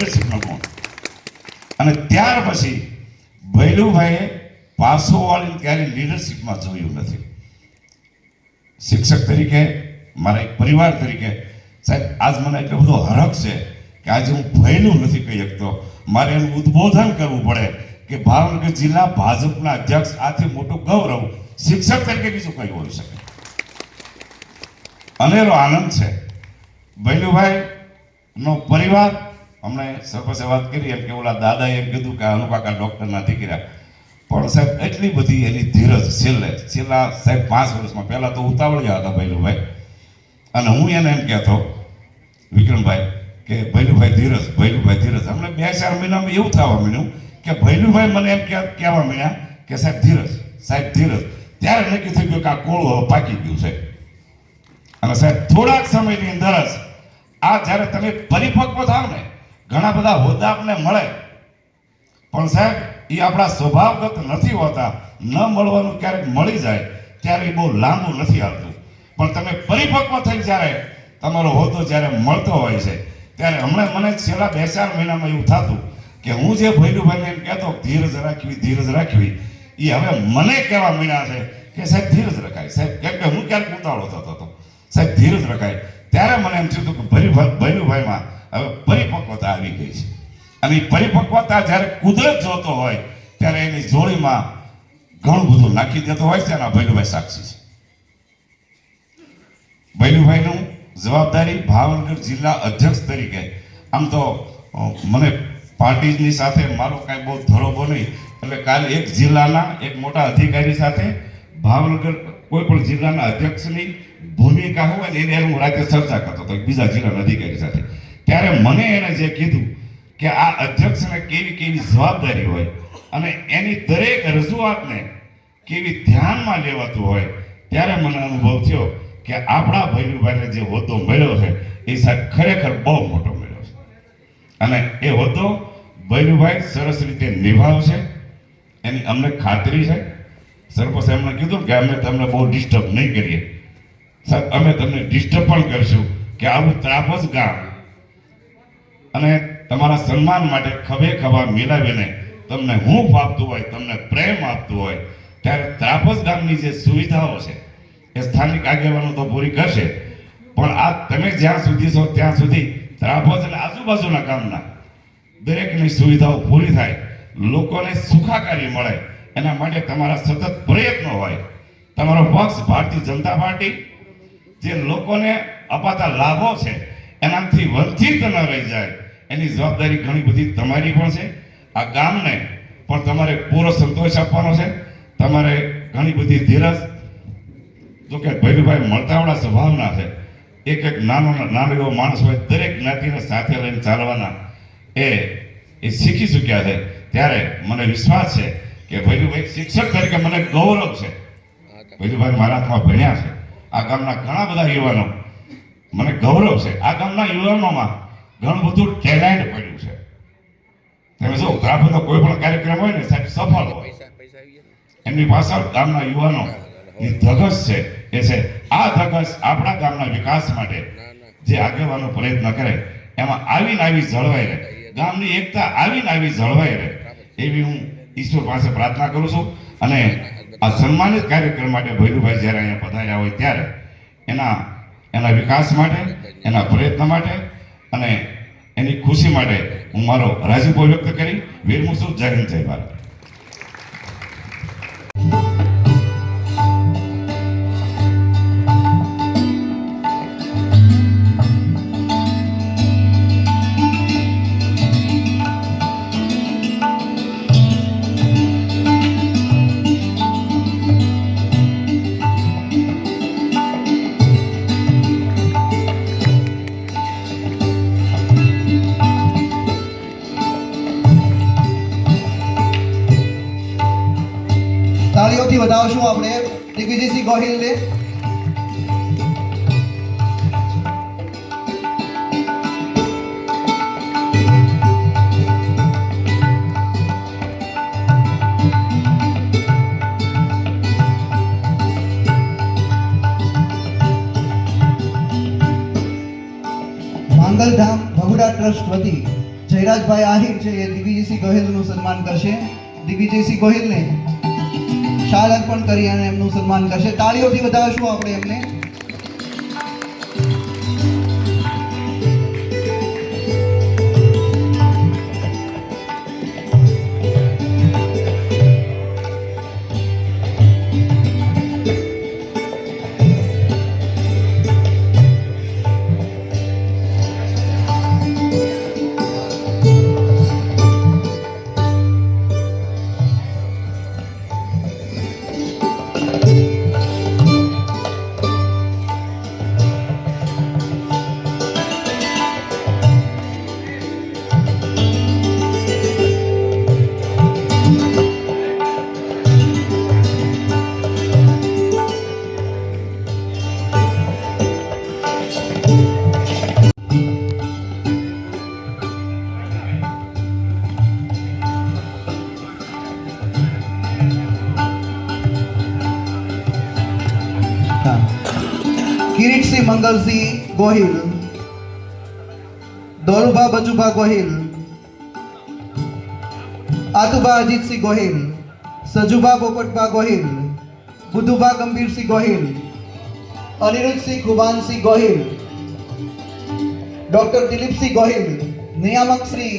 લીડરશિપનો ગુણ. અને ત્યાર પછી ભૈલુભાઈએ પાસો વાળીને ક્યારે લીડરશિપમાં જોયું નથી. શિક્ષક તરીકે, મારા એક પરિવાર તરીકે સાહેબ આજ મને એટલો બધો હરખ છે કે આજે હું ભયલું નથી કહી શકતો. મારે એનું ઉદ્બોધન કરવું પડે કે ભાવનગર જિલ્લા ભાજપના અધ્યક્ષ આથી મોટું ગૌરવ શિક્ષક તરીકે બીજું કઈ હોઈ શકે. અનેરો આનંદ છે. ભૈલુભાઈ નો પરિવાર, હમણાં સરપંચે વાત કરી એમ કે ઓલા દાદાએ એમ કીધું કે અનુકાકા ડૉક્ટરના દીકરા, પણ સાહેબ એટલી બધી એની ધીરજ છેલ્લા સાહેબ 5 વર્ષમાં. પહેલાં તો ઉતાવળિયા હતા ભૈલુભાઈ, અને હું એને એમ કહેતો વિક્રમભાઈ કે ભૈલુભાઈ ધીરજ. હમણાં 2-4 મહિનામાં એવું થવા માંડ્યું કે ભૈલુભાઈ મને એમ કહેવા માંડ્યા કે સાહેબ ધીરજ. ત્યારે નક્કી થઈ ગયું કે આ કોળું હવે પાકી ગયું છે. અને સાહેબ થોડાક સમયની અંદર જ આ જ્યારે તમે પરિપક્વ થાવ ને, ઘણા બધા હોદ્દા આપણને મળે, પણ સાહેબ એ આપણા સ્વભાવગત નથી હોતા. ન મળવાનું ક્યારેક મળી જાય ત્યારે એ બહુ લાંબુ નથી આવતું, પણ તમે પરિપક્વ થઈ જ્યારે તમારો હોદ્દો જ્યારે મળતો હોય છે ત્યારે હમણાં મને છેલ્લા 2-4 મહિનામાં એવું થતું કે હું જે ભૈલુભાઈને એમ કહેતો ધીરજ રાખવી, એ હવે મને કહેવા માંડ્યા છે કે સાહેબ ધીરજ રખાય. સાહેબ કેમ કે હું ક્યારેક ઉતાવળો થતો હતો, સાહેબ ધીરજ રખાય. ત્યારે મને એમ થયું કે ભૈલુભાઈમાં હવે પરિપક્વતા આવી ગઈ છે. અને એ પરિપક્વતા જ્યારે કુદરત જોતો હોય ત્યારે એની જોડીમાં ઘણું બધું નાખી દેતો હોય છે. અને ભૈલુભાઈ સાક્ષી છે. ભૈલુભાઈનું જવાબદારી ભાવનગર જિલ્લા અધ્યક્ષ તરીકે, આમ તો મને પાર્ટીની સાથે મારો કાંઈ બહુ ધરોબો નહીં, એટલે કાલે એક જિલ્લાના એક મોટા અધિકારી સાથે ભાવનગર કોઈ પણ જિલ્લાના અધ્યક્ષની ભૂમિકા હોય ને એને હું રાતે ચર્ચા કરતો હતો બીજા જિલ્લાના અધિકારી સાથે. ત્યારે મને એને જે કીધું કે આ અધ્યક્ષને કેવી જવાબદારી હોય અને એની દરેક રજૂઆતને કેવી ધ્યાનમાં લેવાતું હોય, ત્યારે મને અનુભવ થયો કે આપણા ભૈલુભાઈને જે હોદ્દો મળ્યો છે એ સાહેબ ખરેખર બહુ મોટો મળ્યો છે. અને એ હોદ્દો ભૈલુભાઈ સરસ રીતે નિભાવશે એની અમને ખાતરી છે. સરપંચ એમણે કીધું કે અમે તમને બહુ ડિસ્ટર્બ નહીં કરીએ. સાહેબ અમે તમને ડિસ્ટર્બ પણ કરીશું કે આવું ત્રાપસ ગામ અને તમારા સન્માન માટે ખભે ખભા મિલાવીને તમને હૂંફ આપતું હોય, તમને પ્રેમ આપતું હોય, ત્યારે ત્રાપસ ગામની જે સુવિધાઓ છે એ સ્થાનિક આગેવાનો તો પૂરી કરશે, પણ આ તમે જ્યાં સુધી છો ત્યાં સુધી ત્રાપસ અને આજુબાજુના ગામના દરેકની સુવિધાઓ પૂરી થાય, લોકોને સુખાકારી મળે, એના માટે તમારા સતત પ્રયત્નો હોય. તમારો પક્ષ ભારતીય જનતા પાર્ટી જે લોકોને અપાતા લાભો છે એનાથી વંચિત ન રહી જાય એની જવાબદારી ઘણી બધી તમારી પણ છે. આ ગામને પણ તમારે પૂરો સંતોષ આપવાનો છે. તમારે ઘણી બધી ધીરજ, જો કે ભૈલુભાઈ મળતાવાળા સ્વભાવના છે, એક નાનો એવો માણસ હોય, દરેક જ્ઞાતિને સાથે લઈને ચાલવાના એ શીખી ચૂક્યા છે. ત્યારે મને વિશ્વાસ છે કે ભૈલુભાઈ શિક્ષક તરીકે મને ગૌરવ છે. ભૈલુભાઈ મારા હાથમાં ભણ્યા છે. આ ગામના ઘણા બધા યુવાનો, મને ગૌરવ છે. આ ગામના યુવાનોમાં ઘણું બધું ટેલેન્ટ પડ્યું છે. તમે જો ગ્રાફનો કોઈ પણ કાર્યક્રમ હોય ને સાહેબ સફળ હોય, એમની પાછળ ગામના યુવાનો ની ધગશ છે. એ છે આ ધગશ આપણા ગામના વિકાસ માટે જે આગેવાનો પ્રયત્ન કરે એમાં આવી જળવાઈ રહે, ગામની એકતા આવી જળવાઈ રહે, એવી હું ઈશ્વર પાસે પ્રાર્થના કરું છું. અને આ સન્માનિત કાર્યક્રમ માટે ભૈલુભાઈ જ્યારે અહીંયા પધાર્યા હોય ત્યારે એના વિકાસ માટે, એના પ્રયત્ન માટે અને એની ખુશી માટે હું મારો રાજીપો વ્યક્ત કરી વિરમું છું. જય હિન્દ, જય ભારત. તાળીઓથી વધાવશું આપણે દિગ્વિજયસિંહ ગોહિલને. માંગલધામ ભગુડા ટ્રસ્ટ વતી જયરાજભાઈ આહિર છે એ દિગ્વિજયસિંહ ગોહિલનું સન્માન કરશે. દિગ્વિજયસિંહ ગોહિલને શાલ અર્પણ કરી અને એમનું સન્માન કરશે. તાળીઓથી વધાવશું આપણે એમને. કિરીટસિંહ મંગલસિંહ ગોહિલ, દોલુભા બચુભા ગોહિલ, આતુભા અજીતસિંહ ગોહિલ, સજુભા પોપટભા ગોહિલ, બુધુભા ગંભીરસિંહ ગોહિલ, અનિરુદ્ધસિંહ ખુબાનસિંહ ગોહિલ, ડોક્ટર દિલીપસિંહ ગોહિલ, નિયામક શ્રી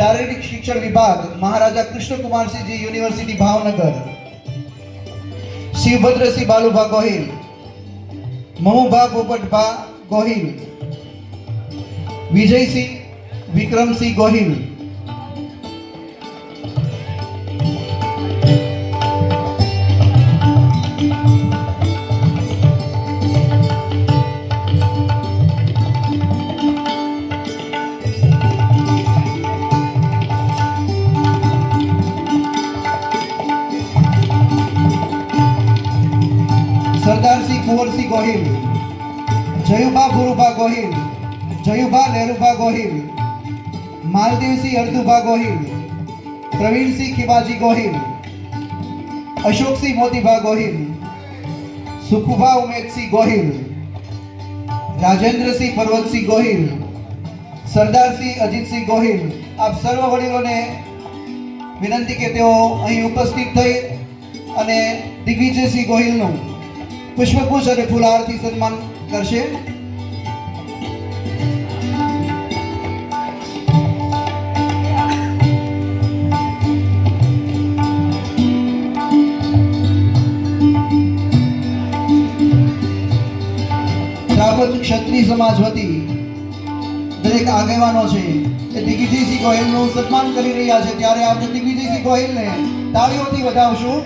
શારીરિક શિક્ષણ વિભાગ, મહારાજા કૃષ્ણકુમારસિંહજી યુનિવર્સિટી ભાવનગર, શિવભદ્રસિંહ બાલુભા ગોહિલ, મમુભા પોપટભા ગોહિલ, વિજયસિંહ વિક્રમસિંહ ગોહિલ, સરદારસિંહ કુંવરસિંહ ગોહિલ, જયુભા ગુરુભા ગોહિલ, જયુભા લહેરુભા ગોહિલ, માલદેવસિંહ અર્ધુભા ગોહિલ, પ્રવીણસિંહ ખીબાજી ગોહિલ, અશોકસિંહ મોતીભા ગોહિલ, સુખુભા ઉમેદસિંહ ગોહિલ, રાજેન્દ્રસિંહ પર્વતસિંહ ગોહિલ, સરદારસિંહ અજીતસિંહ ગોહિલ. આપ સર્વ વડીલોને વિનંતી કે તેઓ અહીં ઉપસ્થિત થઈ અને દિગ્વિજયસિંહ ગોહિલનું પુષ્પગુચ્છ અને ફુલહારથી સન્માન કરશે. ત્યારબાદ ક્ષત્રિય સમાજ વતી દરેક આગેવાનો છે એ દિગ્વિજયસિંહ ગોહિલનું સન્માન કરી રહ્યા છે, ત્યારે આપણે દિગ્વિજયસિંહ ગોહિલને તાળીઓથી વધાવશું.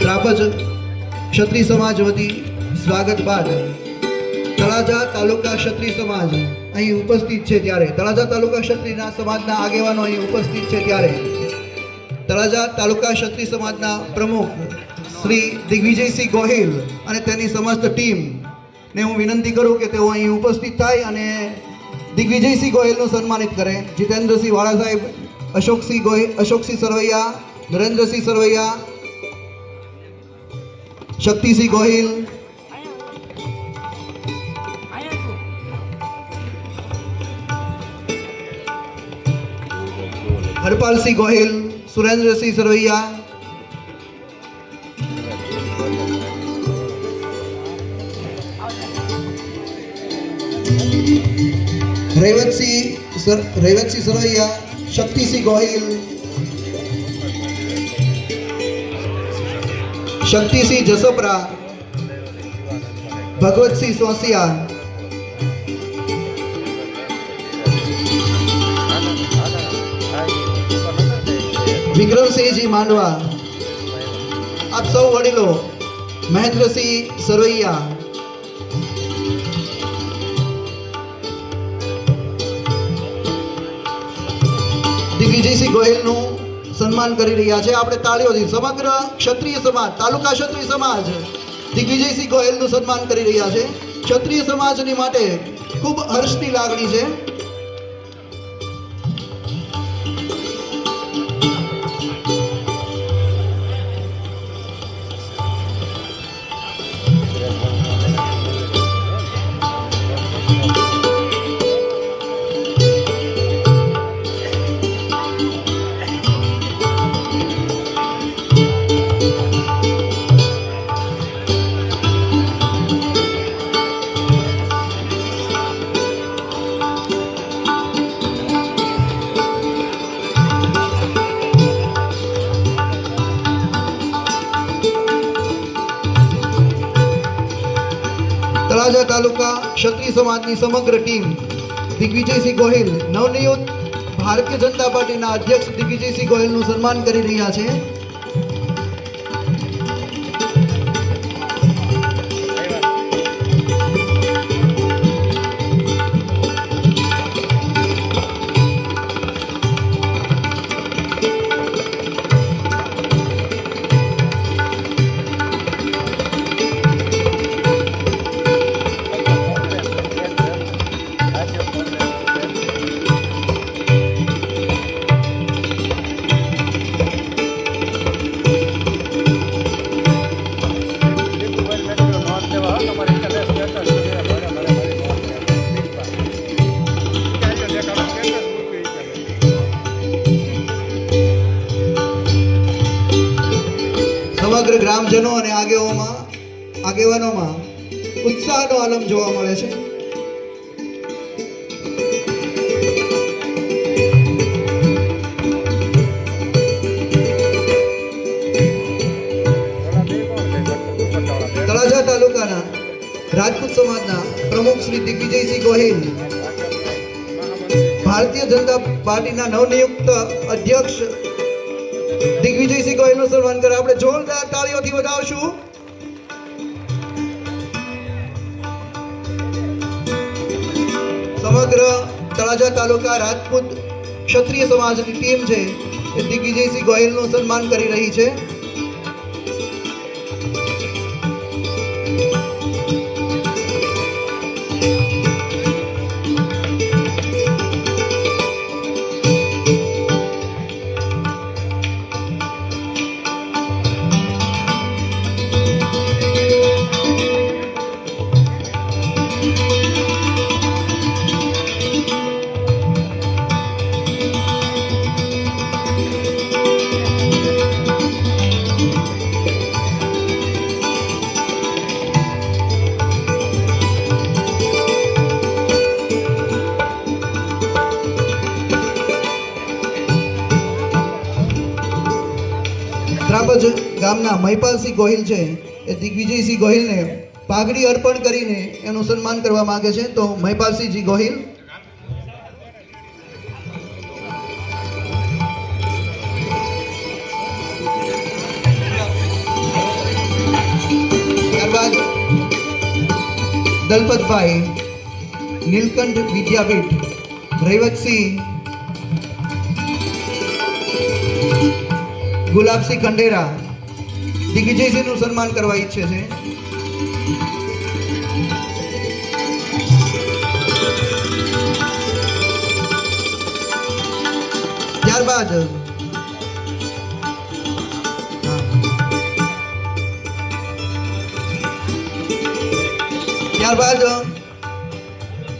ત્રાપજ ક્ષત્રિય સમાજ વતી સ્વાગત બાદ તળાજા તાલુકા ક્ષત્રિય સમાજ અહીં ઉપસ્થિત છે ત્યારે તળાજા તાલુકા ક્ષત્રિયના સમાજના આગેવાનો અહીં ઉપસ્થિત છે ત્યારે તળાજા તાલુકા ક્ષત્રિય સમાજના પ્રમુખ શ્રી દિગ્વિજયસિંહ ગોહિલ અને તેની સમસ્ત ટીમને હું વિનંતી કરું કે તેઓ અહીં ઉપસ્થિત થાય અને દિગ્વિજયસિંહ ગોહિલનું સન્માનિત કરે. જીતેન્દ્રસિંહ વાળા સાહેબ, અશોકસિંહ સરવૈયા, નરેન્દ્રસિંહ સરવૈયા, શક્તિસિંહ ગોહિલ, હરપાલસિંહ ગોહિલ, સુરેન્દ્રસિંહ સરવૈયા, રૈવતસિંહ સરવૈયા, શક્તિસિંહ ગોહિલ, શક્તિસિંહ જસોપરા, ભગવતસિંહ સોસિયા, વિક્રમસિંહજી માંડવા, આપ સૌ વડીલો, મહેન્દ્રસિંહ સરવૈયા, દિગ્વિજયસિંહ ગોહિલનું સન્માન કરી રહ્યા છે. આપણે તાળીઓથી સમગ્ર ક્ષત્રિય સમાજ, તાલુકા ક્ષત્રિય સમાજ દિગ્વિજયસિંહ ગોહિલનું સન્માન કરી રહ્યા છે. ક્ષત્રિય સમાજની માટે ખૂબ હર્ષની લાગણી છે. તળાજા તાલુકા ક્ષત્રિય સમાજની સમગ્ર ટીમ દિગ્વિજયસિંહ ગોહિલ, નવનિયુક્ત ભારતીય જનતા પાર્ટીના અધ્યક્ષ દિગ્વિજયસિંહ ગોહિલનું સન્માન કરી રહ્યા છે. સમગ્ર ગ્રામજનો અને આગેવાનોમાં ઉત્સાહનો આલમ જોવા મળે છે. તળાજા તાલુકાના રાજપૂત સમાજના પ્રમુખ શ્રી દિગ્વિજયસિંહ ગોહિલ, ભારતીય જનતા પાર્ટીના નવનિયુક્ત અધ્યક્ષ દિગ્વિજયસિંહ ગોહિલનું સન્માન કરે. આપણે જોરદાર તાળીઓથી વધાવશું. સમગ્ર તળાજા તાલુકા રાજપૂત ક્ષત્રિય સમાજની ટીમ છે એ દિગ્વિજયસિંહ ગોહિલનું સન્માન કરી રહી છે. ત્રાપજ ગામના મહિપાલસિંહ ગોહિલ છે એ દિગ્વિજયસિંહ ગોહિલને પાઘડી અર્પણ કરીને એનું સન્માન કરવા માંગે છે. તો મહિપાલસિંહજી ગોહિલ. ત્યારબાદ દલપતભાઈ નીલકંઠ વિદ્યાપીઠ રૈવતસિંહ ગુલાબસિંહ ખંડેરા દિગ્વિજયસિંહનું સન્માન કરવા ઈચ્છે છે. ત્યારબાદ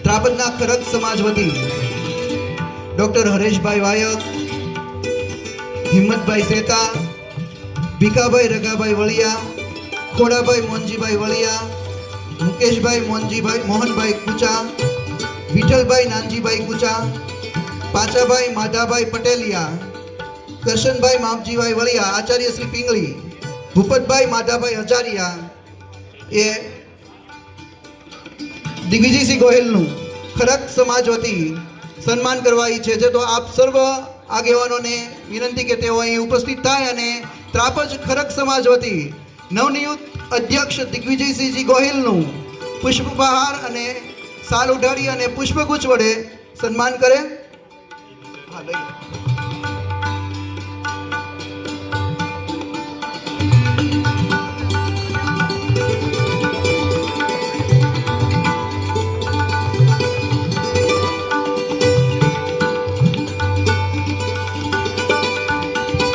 ત્રાપદના ખરક સમાજ વતી ડોક્ટર હરેશભાઈ વાયક, હિંમતભાઈ સેતા, ભીખાભાઈ રગાભાઈ વળિયા, ખોડાભાઈ મોહનજીભાઈ વળિયા, મુકેશભાઈ મોહનભાઈ કુચા, વિઠ્ઠલભાઈ નાનજીભાઈ કુચા, પાચાભાઈ માધાભાઈ પટેલિયા, કરશનભાઈ મામજીભાઈ વળિયા, આચાર્ય શ્રી પિંગળી, ભૂપતભાઈ માધાભાઈ હજારિયા એ દિગ્વિજયસિંહ ગોહિલનું ખરક સમાજ વતી સન્માન કરવા ઈચ્છે છે. તો આપ સર્વ આગેવાનોને વિનંતી કે તેઓ અહીં ઉપસ્થિત થાય અને ત્રાપજ ખરક સમાજ વતી નવનિયુક્ત અધ્યક્ષ દિગ્વિજયસિંહજી ગોહિલનું પુષ્પહાર અને સાલ ઉઢાડી અને પુષ્પગુચ્છ વડે સન્માન કરે. હા, લઈ લો.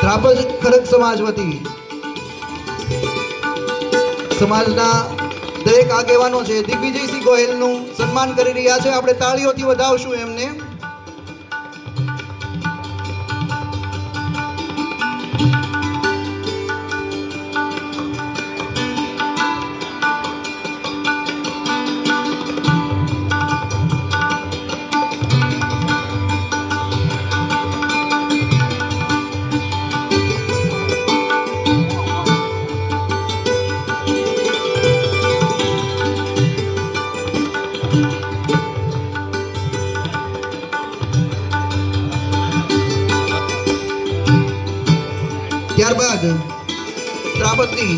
ત્રાપજ ખરક સમાજ વતી સમાજના દરેક આગેવાનો છે દિગ્વિજયસિંહ ગોહિલનું સન્માન કરી રહ્યા છે. આપણે તાળીઓથી વધાવશું એમને. ત્યારબાદ ત્રાપદની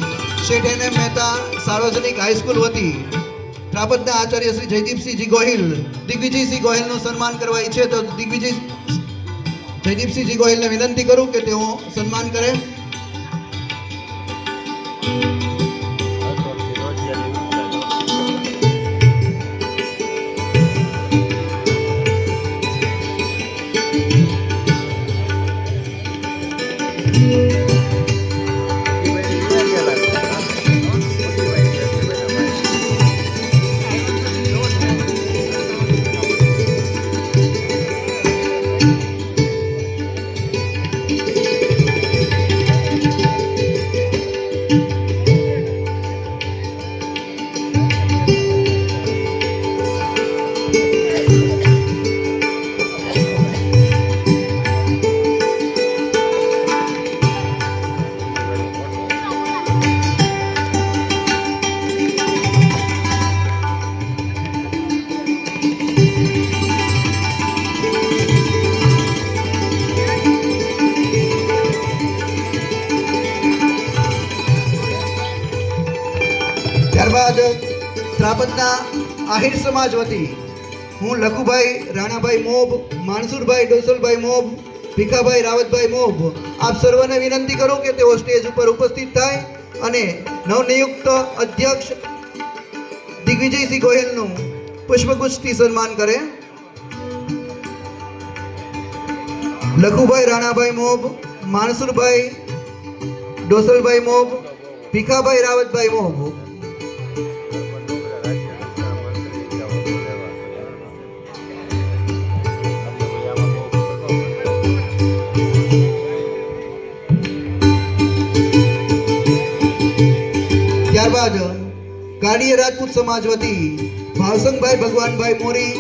શેઠ એન એમ મહેતા સાર્વજનિક હાઈસ્કૂલ વતી ત્રાપદના આચાર્ય શ્રી જયદીપસિંહજી ગોહિલ દિગ્વિજયસિંહ ગોહિલનું સન્માન કરવા ઈચ્છે તો જયદીપસિંહજી ગોહિલને વિનંતી કરું કે તેઓ સન્માન કરે. ત્યારબાદ ત્રાપદના આહિર સમાજ વતી હું Lakhubhai Ranabhai mob, Mansurbhai Dosalbhai mob, Bhikhabhai Ravatbhai mob આપ સર્વને વિનંતી કરું કે તેઓ સ્ટેજ ઉપર ઉપસ્થિત થાય અને નવનિયુક્ત અધ્યક્ષ દિગ્વિજયસિંહ ગોહિલનું પુષ્પગુચ્છથી સન્માન કરે. Lakhubhai Ranabhai mob, Mansurbhai Dosalbhai mob, Bhikhabhai Ravatbhai mob. ત્યારબાદ કાળીય રાજપૂત સમાજ વતી ભાવસંગભાઈ ભગવાનભાઈ મોરી,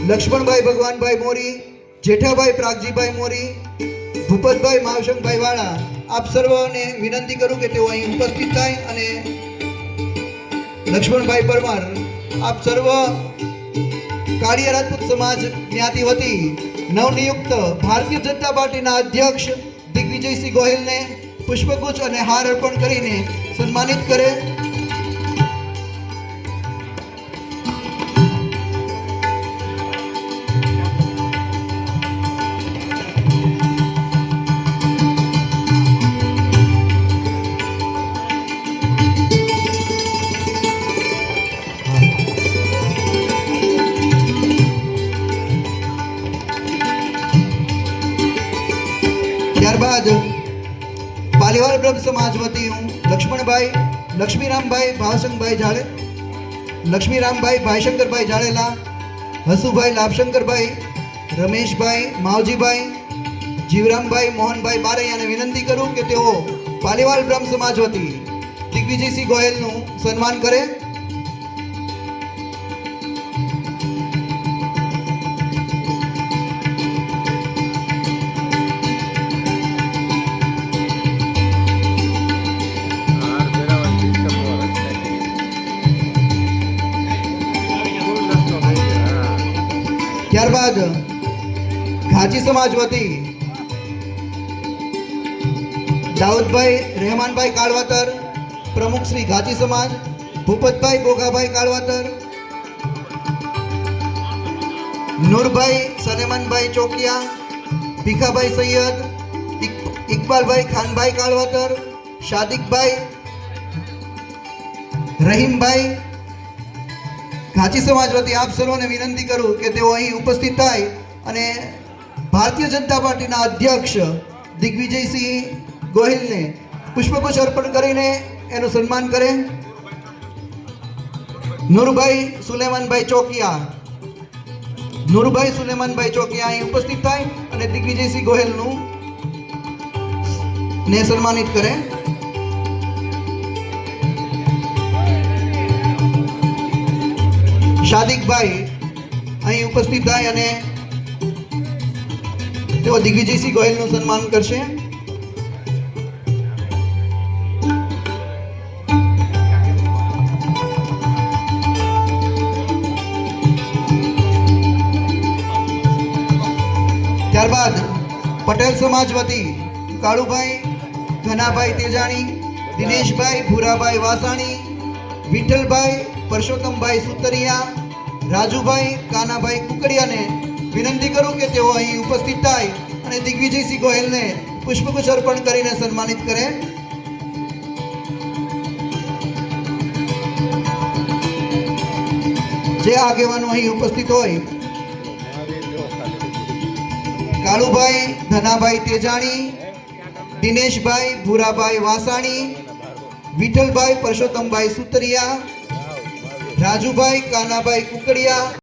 લક્ષ્મણભાઈ ભગવાનભાઈ મોરી, જેઠાભાઈ પ્રાગજીભાઈ મોરી, ભૂપતભાઈ માવશંગભાઈ વાળા આપ સર્વને વિનંતી કરું કે તેઓ અહીં ઉપસ્થિત થાય અને લક્ષ્મણભાઈ પરમાર આપ સર્વ કાળીય રાજપૂત સમાજ જ્ઞાતિ વતી નવનિયુક્ત ભારતીય જનતા પાર્ટીના અધ્યક્ષ દિગ્વિજયસિંહ ગોહિલને પુષ્પગુચ્છ અને હાર અર્પણ કરીને સન્માનિત કરે. ત્યારબાદ પાલીવાલ બ્રહ્મ સમાજ વતી હું લક્ષ્મીરામભાઈ ભાવશંકરભાઈ જાડે, લક્ષ્મીરામભાઈ ભાઈશંકરભાઈ જાડેલા, હસુભાઈ લાભશંકરભાઈ, રમેશભાઈ માવજીભાઈ, જીવરામભાઈ મોહનભાઈ બારૈયાને વિનંતી કરું કે તેઓ પાલીવાલ બ્રહ્મ સમાજ વતી દિગ્વિજયસિંહ ગોહિલનું સન્માન કરે. ત્યારબાદ ઘાંચી સમાજ વતી દાઉદભાઈ રહેમાનભાઈ કાળવાતર, પ્રમુખ શ્રી ઘાંચી સમાજ, ભૂપતભાઈ બોગાભાઈ કાળવાતર, નૂરભાઈ સલેમાનભાઈ ચોકિયા, ભીખાભાઈ સૈયદ, ઇકબાલભાઈ ખાનભાઈ કાળવાતર, શાદિકભાઈ, રહીમભાઈ. ઘાંચી સમાજ વતી આપ સર્વને વિનંતી કરું કે તેઓ અહીં ઉપસ્થિત થાય અને ભારતીય જનતા પાર્ટીના અધ્યક્ષ દિગ્વિજયસિંહ ગોહિલને પુષ્પગુચ્છ અર્પણ કરીને એનું સન્માન કરે. નૂરભાઈ સુલેમાનભાઈ ચોકિયા અહીં ઉપસ્થિત થાય અને દિગ્વિજયસિંહ ગોહિલનું ને સન્માનિત કરે. શાદિકભાઈ અહીં ઉપસ્થિત થાય અને તેઓ દિગ્વિજયસિંહ ગોહિલનું સન્માન કરશે. ત્યારબાદ પટેલ સમાજ વતી કાળુભાઈ ઘનાભાઈ તેજાણી, દિનેશભાઈ ભૂરાભાઈ વાસાણી, વિઠ્ઠલભાઈ પરસોત્તમભાઈ સુતરિયા, રાજુભાઈ કાનાભાઈ કુકડિયાને વિનંતી કરું કે તેઓ અહીં ઉપસ્થિત થાય અને દિગ્વિજયસિંહ ગોહિલને પુષ્પગુચ્છ અર્પણ કરીને સન્માનિત કરે. જે આગેવાનો અહીં ઉપસ્થિત હોય કાળુભાઈ ધનાભાઈ તેજાણી, દિનેશભાઈ ભૂરાભાઈ વાસાણી, વિઠ્ઠલભાઈ પરસોત્તમભાઈ સુતરિયા, રાજુભાઈ કાનાભાઈ કુકડિયા,